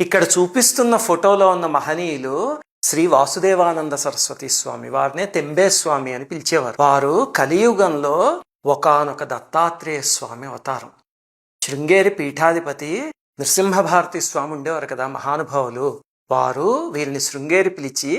ఇక్కడ చూపిస్తున్న ఫోటోలో ఉన్న మహనీయులు శ్రీ వాసుదేవానంద సరస్వతి స్వామి. వారినే తెంబే స్వామి అని పిలిచేవారు. వారు కలియుగంలో ఒకానొక దత్తాత్రేయ స్వామి అవతారం. శృంగేరి పీఠాధిపతి నృసింహభారతి స్వామి ఉండేవారు కదా, మహానుభావులు. వారు వీరిని శృంగేరి పిలిచి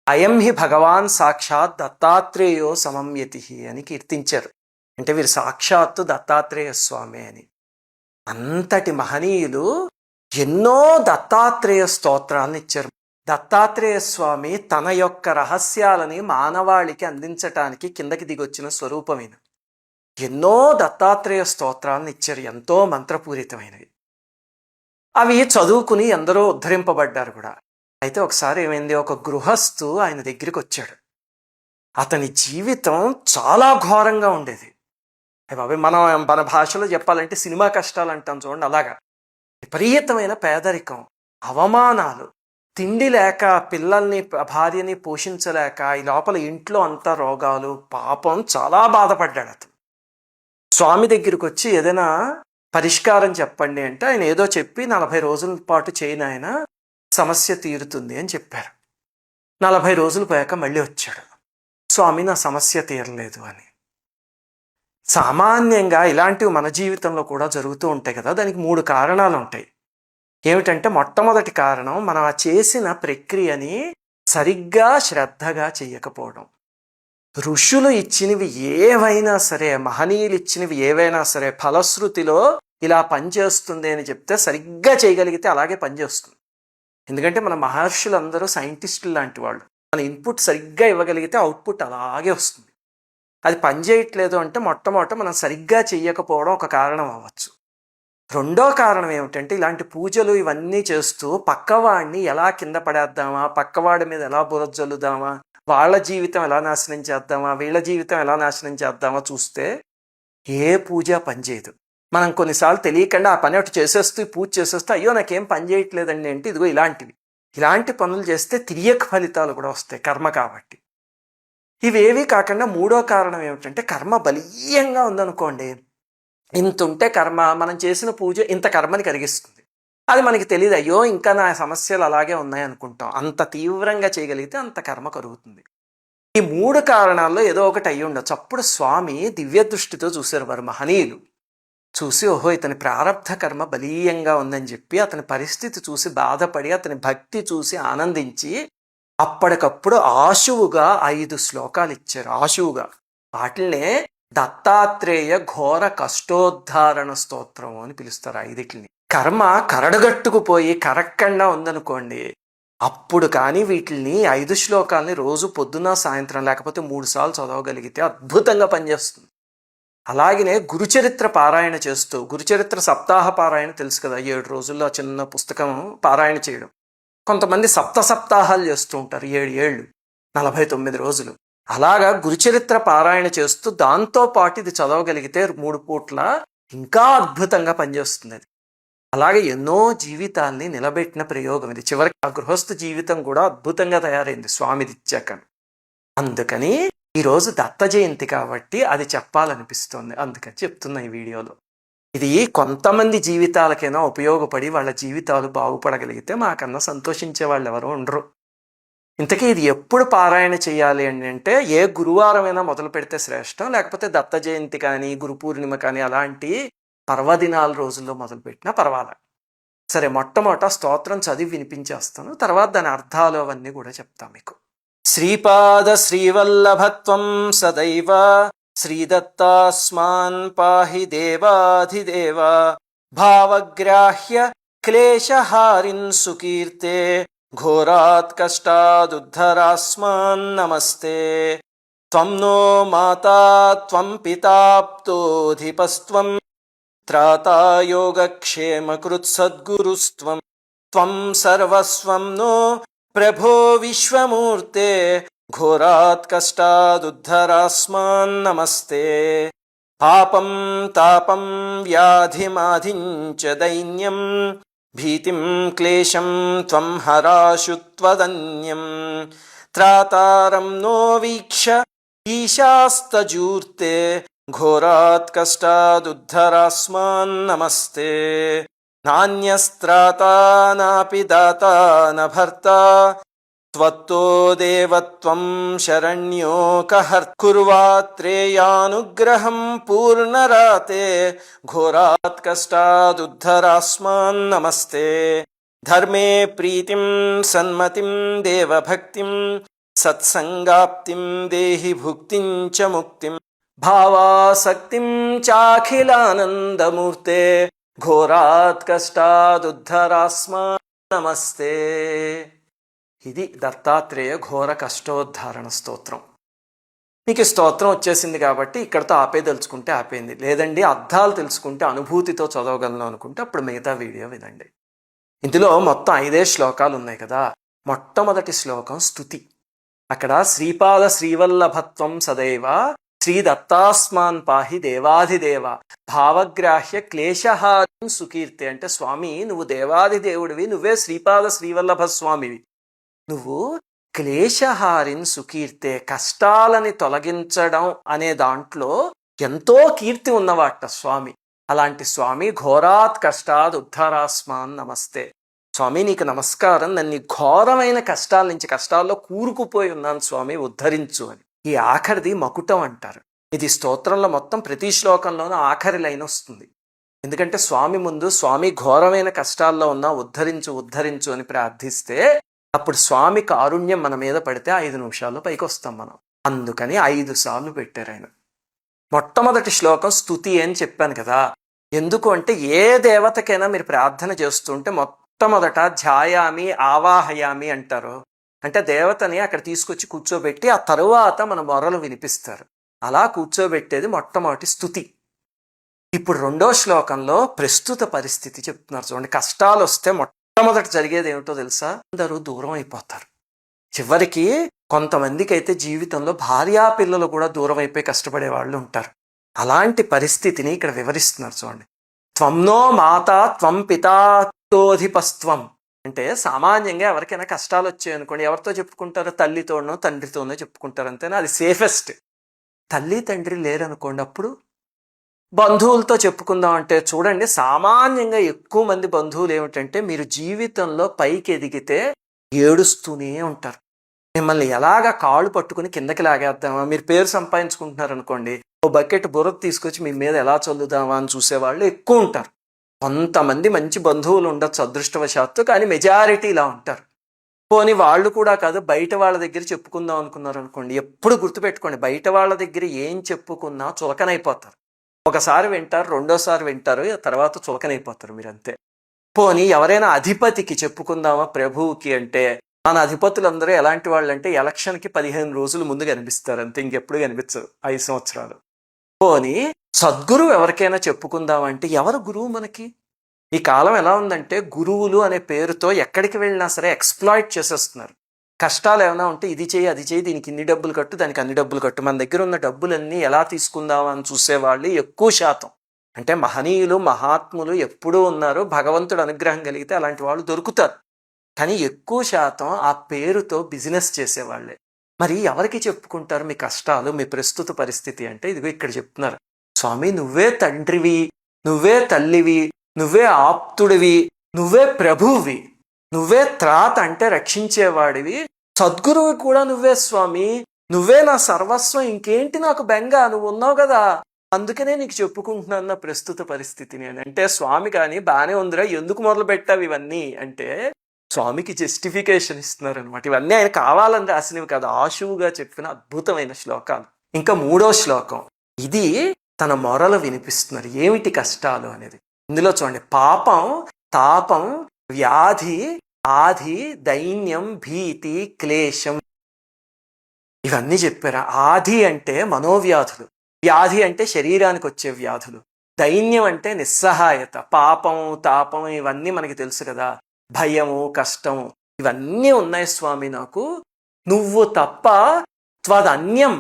అయం హి భగవాన్ సాక్షాత్ దత్తాత్రేయో సమమ్యతి అని కీర్తించారు. అంటే వీరు సాక్షాత్తు దత్తాత్రేయ స్వామి అని. అంతటి మహనీయులు ఎన్నో దత్తాత్రేయ స్తోత్రాలను ఇచ్చారు. దత్తాత్రేయ స్వామి తన యొక్క రహస్యాలని మానవాళికి అందించటానికి కిందకి దిగొచ్చిన స్వరూపమైన ఎన్నో దత్తాత్రేయ స్తోత్రాలను ఇచ్చారు, ఎంతో మంత్రపూరితమైనవి. అవి చదువుకుని ఎందరో ఉద్ధరింపబడ్డారు కూడా. అయితే ఒకసారి ఏమైంది, ఒక గృహస్థు ఆయన దగ్గరికి వచ్చాడు. అతని జీవితం చాలా ఘోరంగా ఉండేది. బాబు, మన భాషలో చెప్పాలంటే సినిమా కష్టాలు అంటాం చూడండి, అలాగా. విపరీతమైన పేదరికం, అవమానాలు, తిండి లేక, పిల్లల్ని భార్యని పోషించలేక, ఈ లోపల ఇంట్లో అంతా రోగాలు. పాపం చాలా బాధపడ్డాడు అతను. స్వామి దగ్గరికి వచ్చి ఏదైనా పరిష్కారం చెప్పండి అంటే ఆయన ఏదో చెప్పి 40 రోజుల పాటు చేయని ఆయన సమస్య తీరుతుంది అని చెప్పారు. 40 రోజులు పోయాక మళ్ళీ వచ్చాడు. స్వామి, నా సమస్య తీరలేదు అని. సామాన్యంగా ఇలాంటివి మన జీవితంలో కూడా జరుగుతూ ఉంటాయి కదా. దానికి 3 కారణాలు ఉంటాయి. ఏమిటంటే, మొట్టమొదటి కారణం మనం చేసిన ప్రక్రియని సరిగ్గా శ్రద్ధగా చెయ్యకపోవడం. ఋషులు ఇచ్చినవి ఏవైనా సరే, మహనీయులు ఇచ్చినవి ఏవైనా సరే, ఫలశ్రుతిలో ఇలా పనిచేస్తుంది అని చెప్తే సరిగ్గా చేయగలిగితే అలాగే పనిచేస్తుంది. ఎందుకంటే మన మహర్షులందరూ సైంటిస్టులు లాంటి వాళ్ళు. మన ఇన్పుట్ సరిగ్గా ఇవ్వగలిగితే అవుట్పుట్ అలాగే వస్తుంది. అది పనిచేయట్లేదు అంటే మొట్టమొదట మనం సరిగ్గా చెయ్యకపోవడం ఒక కారణం అవ్వచ్చు. రెండో కారణం ఏమిటంటే, ఇలాంటి పూజలు ఇవన్నీ చేస్తూ పక్కవాడిని ఎలా కింద పడేద్దామా, పక్కవాడి మీద ఎలా బురజల్లుదామా, వాళ్ళ జీవితం ఎలా నాశనం చేద్దామా, వీళ్ళ జీవితం ఎలా నాశనం చేద్దామా చూస్తే ఏ పూజ పనిచేయదు. మనం కొన్నిసార్లు తెలియకుండా ఆ పని ఒకటి చేసేస్తూ పూజ చేసేస్తూ అయ్యో నాకేం పని చేయట్లేదండి అంటే ఇదిగో ఇలాంటి పనులు చేస్తే తిరియక ఫలితాలు కూడా వస్తాయి, కర్మ కాబట్టి. ఇవేవి కాకుండా మూడో కారణం ఏమిటంటే, కర్మ బలీయంగా ఉందనుకోండి, ఇంత ఉంటే కర్మ, మనం చేసిన పూజ ఇంత కర్మని కలిగిస్తుంది. అది మనకి తెలియదు, అయ్యో ఇంకా నా సమస్యలు అలాగే ఉన్నాయి అనుకుంటాం. అంత తీవ్రంగా చేయగలిగితే అంత కర్మ కరుగుతుంది. ఈ 3 కారణాల్లో ఏదో ఒకటి అయ్యి ఉండొచ్చు. అప్పుడు స్వామి దివ్య దృష్టితో చూశారు వారు మహనీయులు. చూసి ఓహో ఇతని ప్రారబ్ధ కర్మ బలీయంగా ఉందని చెప్పి అతని పరిస్థితి చూసి బాధపడి, అతని భక్తి చూసి ఆనందించి అప్పటికప్పుడు ఆశువుగా 5 శ్లోకాలు ఇచ్చారు. ఆశువుగా వాటిల్నే దత్తాత్రేయ ఘోర కష్టోద్ధారణ స్తోత్రం అని పిలుస్తారు. 5 కర్మ కరడుగట్టుకుపోయి కరక్కండా ఉందనుకోండి, అప్పుడు కానీ వీటిని 5 శ్లోకాలని రోజు పొద్దున సాయంత్రం లేకపోతే 3 సార్లు చదవగలిగితే అద్భుతంగా పనిచేస్తుంది. అలాగనే గురుచరిత్ర పారాయణ చేస్తూ, గురుచరిత్ర సప్తాహ పారాయణ తెలుసు కదా, 7 రోజుల్లో చిన్న పుస్తకం పారాయణ చేయడం. కొంతమంది సప్తాహాలు చేస్తూ ఉంటారు, 7 ఏళ్ళు 49 రోజులు. అలాగా గురుచరిత్ర పారాయణ చేస్తూ దాంతోపాటు ఇది చదవగలిగితే 3 పూట్ల ఇంకా అద్భుతంగా పనిచేస్తుంది అది. అలాగే ఎన్నో జీవితాల్ని నిలబెట్టిన ప్రయోగం ఇది. చివరికి ఆ గృహస్థ జీవితం కూడా అద్భుతంగా తయారైంది స్వామిది ఇచ్చాక. అందుకని ఈరోజు దత్త జయంతి కాబట్టి అది చెప్పాలనిపిస్తోంది, అందుకని చెప్తున్నా ఈ వీడియోలో. ఇది కొంతమంది జీవితాలకైనా ఉపయోగపడి వాళ్ళ జీవితాలు బాగుపడగలిగితే మాకన్నా సంతోషించే వాళ్ళు ఎవరో ఉండరు. ఇంతకీ ఇది ఎప్పుడు పారాయణ చేయాలి అని అంటే, ఏ గురువారమైనా మొదలు పెడితే శ్రేష్టం, లేకపోతే దత్త జయంతి కానీ గురు పూర్ణిమ కానీ అలాంటి పర్వదినాల రోజుల్లో మొదలుపెట్టినా పర్వాలేదు. సరే, మొట్టమొదట స్తోత్రం చదివి వినిపించేస్తాను, తర్వాత దాని అర్థాలు అవన్నీ కూడా చెప్తాం మీకు. శ్రీపాద శ్రీవల్లభత్వం సదైవ శ్రీదత్తాస్మాన్ పాహి దేవాధిదేవ భావగ్రాహ్య క్లేశహారిన్ సుకీర్తే ఘోరాత్ కష్టాదుద్ధరాస్మాన్ నమస్తే. త్వం నో మాతా త్వం పితాప్తోధిపస్త్వం త్రాతా యోగక్షేమకృత్ సద్గురుస్త్వం. త్వం సర్వస్వం నో ప్రభో విశ్వమూర్తే ఘోరాత్ కష్టాదుద్ధరాస్మాన్ నమస్తే. పాపం తాపం వ్యాధిమాధించ దైన్యం భీతిం క్లేశం త్వం హరాశు త్వదన్యం. త్రాతారం నో వీక్ష ఈశాస్తజూర్తే ఘోరాత్ కష్టాదుద్ధరాస్మాన్ నమస్తే. నాన్యస్త్రాతా నాపి దాతా న భర్త త్వత్తో దేవత్వం శరణ్యో కహర్ కుర్వాత్రేయానుగ్రహం పూర్ణరాతే ఘోరాత్ కష్టాదుద్ధరాస్మాన్ నమస్తే ధర్మే ప్రీతిం సన్మతిం దేవభక్తిం సత్సంగాప్తిం దేహి భుక్తిం చ ముక్తిం భావాసక్తిం చాఖిలానందమూర్తే ఘోరాత్ కష్టాదుద్ధరాస్మాన్ నమస్తే. ఇది దత్తాత్రేయ ఘోర కష్టోద్ధారణ స్తోత్రం. మీకు ఈ స్తోత్రం వచ్చేసింది కాబట్టి ఇక్కడతో ఆపేదలుచుకుంటే ఆపేయింది. లేదండి అర్థాలు తెలుసుకుంటే అనుభూతితో చదవగలను అనుకుంటే అప్పుడు మిగతా వీడియో వినండి. ఇందులో మొత్తం 5 శ్లోకాలు ఉన్నాయి కదా. మొట్టమొదటి శ్లోకం స్తుతి. అక్కడ శ్రీపాద శ్రీవల్లభత్వం సదైవ శ్రీ దత్తాస్మాన్ పాహి దేవాధిదేవ భావగ్రాహ్య క్లేశహారం సుకీర్తి. అంటే స్వామి నువ్వు దేవాధిదేవుడివి, నువ్వే శ్రీపాద శ్రీవల్లభ స్వామివి, నువ్వు క్లేశహారిన్ సుకీర్తే కష్టాలని తొలగించడం అనే దాంట్లో ఎంతో కీర్తి ఉన్నవాట స్వామి. అలాంటి స్వామి ఘోరాత్ కష్టాద్ ఉద్ధరాస్మాన్ నమస్తే. స్వామి నీకు నమస్కారం, నన్ను ఘోరమైన కష్టాల నుంచి, కష్టాల్లో కూరుకుపోయి ఉన్నాను స్వామి, ఉద్ధరించు అని. ఈ ఆఖరిది మకుటం అంటారు. ఇది స్తోత్రంలో మొత్తం ప్రతి శ్లోకంలోనూ ఆఖరి లైన్ వస్తుంది. ఎందుకంటే స్వామి ముందు స్వామి ఘోరమైన కష్టాల్లో ఉన్నా ఉద్ధరించు ఉద్ధరించు అని ప్రార్థిస్తే అప్పుడు స్వామి కారుణ్యం మన మీద పడితే 5 నిమిషాల్లో పైకి వస్తాం మనం. అందుకని 5 సార్లు పెట్టారు ఆయన. మొట్టమొదటి శ్లోకం స్తుతి అని చెప్పాను కదా. ఎందుకు అంటే ఏ దేవతకైనా మీరు ప్రార్థన చేస్తుంటే మొట్టమొదట ధ్యాయామి ఆవాహయామి అంటారు. అంటే దేవతని అక్కడ తీసుకొచ్చి కూర్చోబెట్టి ఆ తరువాత మన మొరలు వినిపిస్తారు. అలా కూర్చోబెట్టేది మొట్టమొదటి స్తుతి. ఇప్పుడు 2వ శ్లోకంలో ప్రస్తుత పరిస్థితి చెప్తున్నారు చూడండి. కష్టాలు వస్తే మొట్టమొదటి జరిగేది ఏమిటో తెలుసా? అందరూ దూరం అయిపోతారు. చివరికి కొంతమందికి అయితే జీవితంలో భార్యాపిల్లలు కూడా దూరం అయిపోయి కష్టపడే వాళ్ళు ఉంటారు. అలాంటి పరిస్థితిని ఇక్కడ వివరిస్తున్నారు చూడండి. త్వంనో మాతా త్వం పితాతోధిపస్త్వం. అంటే సామాన్యంగా ఎవరికైనా కష్టాలు వచ్చాయనుకోండి, ఎవరితో చెప్పుకుంటారో? తల్లితోనో తండ్రితోనో చెప్పుకుంటారు, అంతేనా? అది సేఫెస్ట్. తల్లి తండ్రి లేరనుకోండి, అప్పుడు బంధువులతో చెప్పుకుందాం అంటే చూడండి, సామాన్యంగా ఎక్కువ మంది బంధువులు ఏమిటంటే మీరు జీవితంలో పైకి ఎదిగితే ఏడుస్తూనే ఉంటారు. మిమ్మల్ని ఎలాగా కాళ్ళు పట్టుకుని కిందకి లాగేద్దామా, మీరు పేరు సంపాదించుకుంటున్నారు అనుకోండి, ఓ బకెట్ బుర్ర తీసుకొచ్చి మీ మీద ఎలా చల్లుదామా అని చూసేవాళ్ళు ఎక్కువ ఉంటారు. కొంతమంది మంచి బంధువులు ఉండొచ్చు అదృష్టవశాత్తు, కానీ మెజారిటీ ఇలా ఉంటారు. పోనీ వాళ్ళు కూడా కాదు, బయట వాళ్ళ దగ్గర చెప్పుకుందాం అనుకున్నారు అనుకోండి, ఎప్పుడు గుర్తుపెట్టుకోండి, బయట వాళ్ళ దగ్గర ఏం చెప్పుకున్నా చులకనైపోతారు. ఒకసారి వింటారు, రెండోసారి వింటారు, తర్వాత చులకనైపోతారు మీరంతే. పోనీ ఎవరైనా అధిపతికి చెప్పుకుందామా ప్రభువుకి అంటే, మన అధిపతులందరూ ఎలాంటి వాళ్ళు అంటే ఎలక్షన్కి 15 రోజులు ముందు కనిపిస్తారు అంతే, ఇంకెప్పుడు కనిపించరు 5 సంవత్సరాలు. పోనీ సద్గురువు ఎవరికైనా చెప్పుకుందామంటే ఎవరు గురువు మనకి? ఈ కాలం ఎలా ఉందంటే గురువులు అనే పేరుతో ఎక్కడికి వెళ్ళినా సరే ఎక్స్ప్లాయిట్ చేసేస్తున్నారు. కష్టాలు ఏమైనా ఉంటే ఇది చేయి అది చేయి, దీనికి ఇన్ని డబ్బులు కట్టు, దానికి అన్ని డబ్బులు కట్టు. మన దగ్గర ఉన్న డబ్బులన్నీ ఎలా తీసుకుందామా అని చూసేవాళ్ళు ఎక్కువ శాతం. అంటే మహనీయులు మహాత్ములు ఎప్పుడూ ఉన్నారు, భగవంతుడు అనుగ్రహం కలిగితే అలాంటి వాళ్ళు దొరుకుతారు. కానీ ఎక్కువ శాతం ఆ పేరుతో బిజినెస్ చేసేవాళ్ళే. మరి ఎవరికి చెప్పుకుంటారు మీ కష్టాలు, మీ ప్రస్తుత పరిస్థితి అంటే? ఇదిగో ఇక్కడ చెప్తున్నారు, స్వామి నువ్వే తండ్రివి, నువ్వే తల్లివి, నువ్వే ఆప్తుడివి, నువ్వే ప్రభువి, నువ్వే త్రాత అంటే రక్షించేవాడివి, సద్గురువు కూడా నువ్వే స్వామి, నువ్వే నా సర్వస్వం, ఇంకేంటి నాకు బెంగ, నువ్వు ఉన్నావు కదా, అందుకనే నీకు చెప్పుకుంటున్నాను నా ప్రస్తుత పరిస్థితిని అని. అంటే స్వామి కానీ బాగానే ఉందిరా, ఎందుకు మొదలు పెట్టావు ఇవన్నీ అంటే స్వామికి జస్టిఫికేషన్ ఇస్తున్నారు అనమాట. ఇవన్నీ ఆయన కావాలని రాసినవి కాదు, ఆశువుగా చెప్పిన అద్భుతమైన శ్లోకాలు. ఇంకా 3వ శ్లోకం, ఇది తన మొరలు వినిపిస్తున్నారు, ఏమిటి కష్టాలు అనేది. ఇందులో చూడండి, పాపం, తాపం, వ్యాధి, ఆది, దైన్యం, భీతి, క్లేశం, ఇవన్నీ చెప్పారు. ఆది అంటే మనోవ్యాధులు, వ్యాధి అంటే శరీరానికి వచ్చే వ్యాధులు, దైన్యం అంటే నిస్సహాయత, పాపం తాపం ఇవన్నీ మనకి తెలుసు కదా, భయము కష్టము ఇవన్నీ ఉన్నాయి స్వామి నాకు, నువ్వు తప్ప త్వదన్యం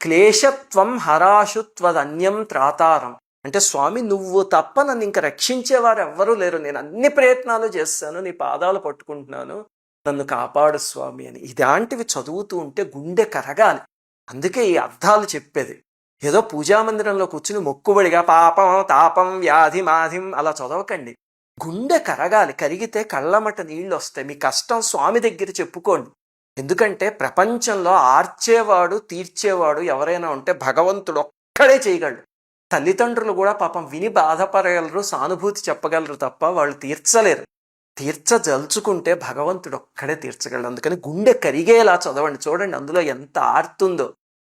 క్లేశత్వం హరాశు త్వదన్యం త్రాతారం. అంటే స్వామి నువ్వు తప్ప నన్ను ఇంకా రక్షించేవారు ఎవ్వరూ లేరు, నేను అన్ని ప్రయత్నాలు చేస్తాను, నీ పాదాలు పట్టుకుంటున్నాను, నన్ను కాపాడు స్వామి అని. ఇలాంటివి చదువుతూ ఉంటే గుండె కరగాలి. అందుకే ఈ అర్థాలు చెప్పేది. ఏదో పూజామందిరంలో కూర్చుని మొక్కుబడిగా పాపం తాపం వ్యాధి మాధిం అలా చదవకండి. గుండె కరగాలి, కరిగితే కళ్ళమట నీళ్ళు వస్తాయి. మీ కష్టం స్వామి దగ్గర చెప్పుకోండి. ఎందుకంటే ప్రపంచంలో ఆర్చేవాడు తీర్చేవాడు ఎవరైనా ఉంటే భగవంతుడు ఒక్కడే చేయగలడు. తల్లిదండ్రులు కూడా పాపం విని బాధపడగలరు, సానుభూతి చెప్పగలరు తప్ప వాళ్ళు తీర్చలేరు. తీర్చదలుచుకుంటే భగవంతుడు ఒక్కడే తీర్చగలడు. అందుకని గుండె కరిగేలా చదవండి. చూడండి అందులో ఎంత ఆర్తుందో.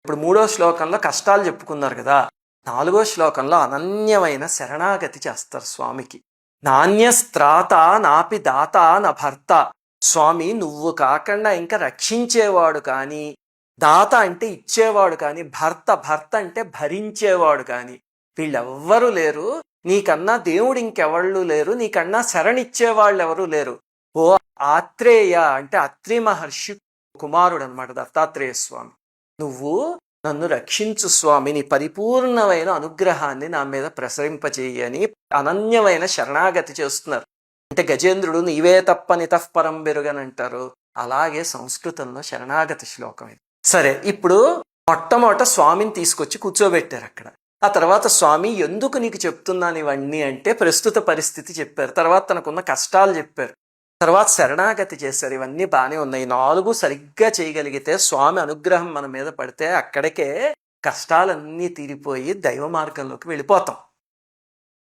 ఇప్పుడు 3వ శ్లోకంలో కష్టాలు చెప్పుకున్నారు కదా, 4వ శ్లోకంలో అనన్యమైన శరణాగతి చేస్తారు స్వామికి. నాణ్యస్త్రాత నాపి దాత నా భర్త. స్వామి నువ్వు కాకుండా ఇంకా రక్షించేవాడు కానీ, దాత అంటే ఇచ్చేవాడు కానీ, భర్త అంటే భరించేవాడు కానీ వీళ్ళెవ్వరూ లేరు. నీకన్నా దేవుడు ఇంకెవళ్ళు లేరు, నీకన్నా శరణిచ్చేవాళ్ళు ఎవరూ లేరు. ఓ ఆత్రేయ అంటే అత్రి మహర్షి కుమారుడు అనమాట దత్తాత్రేయ స్వామి. నువ్వు నన్ను రక్షించు స్వామి, నీ పరిపూర్ణమైన అనుగ్రహాన్ని నా మీద ప్రసరింపచేయి అని అనన్యమైన శరణాగతి చేస్తున్నారు. అంటే గజేంద్రుడు నీవే తప్ప నితఃపరం బెరుగనంటారు. అలాగే సంస్కృతంలో శరణాగతి శ్లోకం ఇది. సరే, ఇప్పుడు మొట్టమొదట స్వామిని తీసుకొచ్చి కూర్చోబెట్టారు అక్కడ. ఆ తర్వాత స్వామి ఎందుకు నీకు చెప్తున్నాను ఇవన్నీ అంటే ప్రస్తుత పరిస్థితి చెప్పారు. తర్వాత తనకున్న కష్టాలు చెప్పారు. తర్వాత శరణాగతి చేశారు. ఇవన్నీ బాగానే ఉన్నాయి. 4 సరిగ్గా చేయగలిగితే స్వామి అనుగ్రహం మన మీద పడితే అక్కడికే కష్టాలన్నీ తీరిపోయి దైవ మార్గంలోకి వెళ్ళిపోతాం.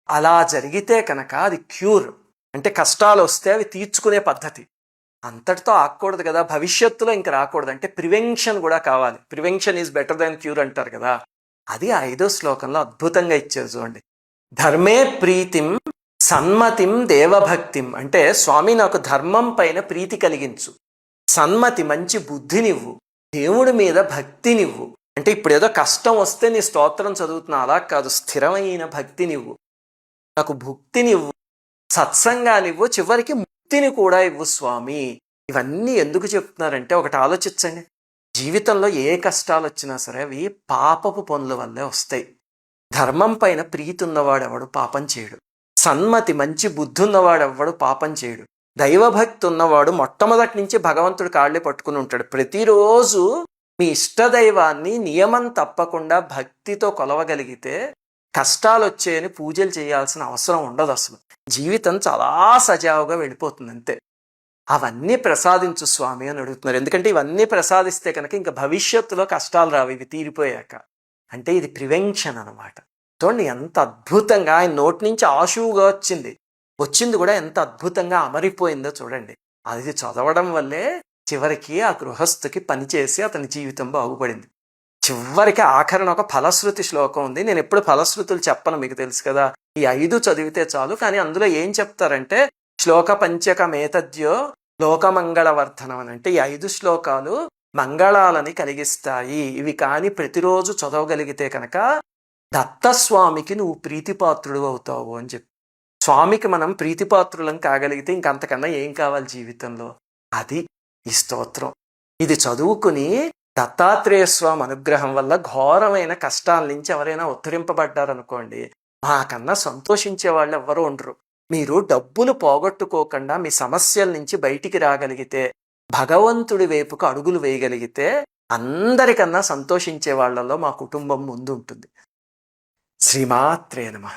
అలా జరిగితే కనుక అది క్యూర్. అంటే కష్టాలు వస్తే అవి తీర్చుకునే పద్ధతి. అంతటితో ఆగకూడదు కదా, భవిష్యత్తులో ఇంక రాకూడదు. అంటే ప్రివెన్షన్ కూడా కావాలి. Prevention is better than cure అంటారు కదా. అది 5వ శ్లోకంలో అద్భుతంగా ఇచ్చారు చూడండి. ధర్మే ప్రీతిం సన్మతిం దేవభక్తిం. అంటే స్వామి నాకు ధర్మం పైన ప్రీతి కలిగించు, సన్మతి మంచి బుద్ధినివ్వు, దేవుడి మీద భక్తినివ్వు. అంటే ఇప్పుడు ఏదో కష్టం వస్తే నీ స్తోత్రం చదువుతున్నా అలా కాదు, స్థిరమైన భక్తినివ్వు, నాకు భుక్తినివ్వు, సత్సంగానివ్వు, చివరికి ముక్తిని కూడా ఇవ్వు స్వామి. ఇవన్నీ ఎందుకు చెప్తున్నారంటే ఒకటి ఆలోచించండి. జీవితంలో ఏ కష్టాలు వచ్చినా సరే అవి పాపపు పనుల వల్లే వస్తాయి. ధర్మం పైన ప్రీతి ఉన్నవాడెవడు పాపం చేయడు, సన్మతి మంచి బుద్ధి ఉన్నవాడెవడు పాపం చేయడు, దైవభక్తి ఉన్నవాడు మొట్టమొదటి నుంచి భగవంతుడు కాళ్ళే పట్టుకుని ఉంటాడు. ప్రతిరోజు మీ ఇష్టదైవాన్ని నియమం తప్పకుండా భక్తితో కొలవగలిగితే కష్టాలు వచ్చాయని పూజలు చేయాల్సిన అవసరం ఉండదు. అసలు జీవితం చాలా సజావుగా వెళ్ళిపోతుంది అంతే. అవన్నీ ప్రసాదించు స్వామి అని అడుగుతున్నారు. ఎందుకంటే ఇవన్నీ ప్రసాదిస్తే కనుక ఇంకా భవిష్యత్తులో కష్టాలు రావు ఇవి తీరిపోయాక. అంటే ఇది ప్రివెన్షన్ అనమాట. చూడండి ఎంత అద్భుతంగా ఆయన నోటి నుంచి ఆశువుగా వచ్చింది కూడా ఎంత అద్భుతంగా అమరిపోయిందో చూడండి. అది చదవడం వల్లే చివరికి ఆ గృహస్థుకి పనిచేసి అతని జీవితం బాగుపడింది. చివరికి ఆఖరణ ఒక ఫలశ్రుతి శ్లోకం ఉంది. నేను ఎప్పుడు ఫలశ్రుతులు చెప్పను, మీకు తెలుసు కదా. ఈ 5 చదివితే చాలు. కానీ అందులో ఏం చెప్తారంటే శ్లోక పంచకమేతద్యో లోకమంగళవర్ధనం అని. అంటే ఈ 5 శ్లోకాలు మంగళాలని కలిగిస్తాయి. ఇవి కానీ ప్రతిరోజు చదవగలిగితే కనుక దత్తస్వామికి నువ్వు ప్రీతిపాత్రుడు అవుతావు అని చెప్పి. స్వామికి మనం ప్రీతిపాత్రులం కాగలిగితే ఇంకంతకన్నా ఏం కావాలి జీవితంలో? అది ఈ స్తోత్రం. ఇది చదువుకుని దత్తాత్రేయ స్వామి అనుగ్రహం వల్ల ఘోరమైన కష్టాల నుంచి ఎవరైనా ఉద్ధరింపబడ్డారనుకోండి, మాకన్నా సంతోషించే వాళ్ళు ఎవ్వరూ ఉండరు. మీరు డబ్బులు పోగొట్టుకోకుండా మీ సమస్యల నుంచి బయటికి రాగలిగితే, భగవంతుడి వైపుకు అడుగులు వేయగలిగితే అందరికన్నా సంతోషించే వాళ్ళలో మా కుటుంబం ముందు ఉంటుంది. శ్రీమాత్రే నమః.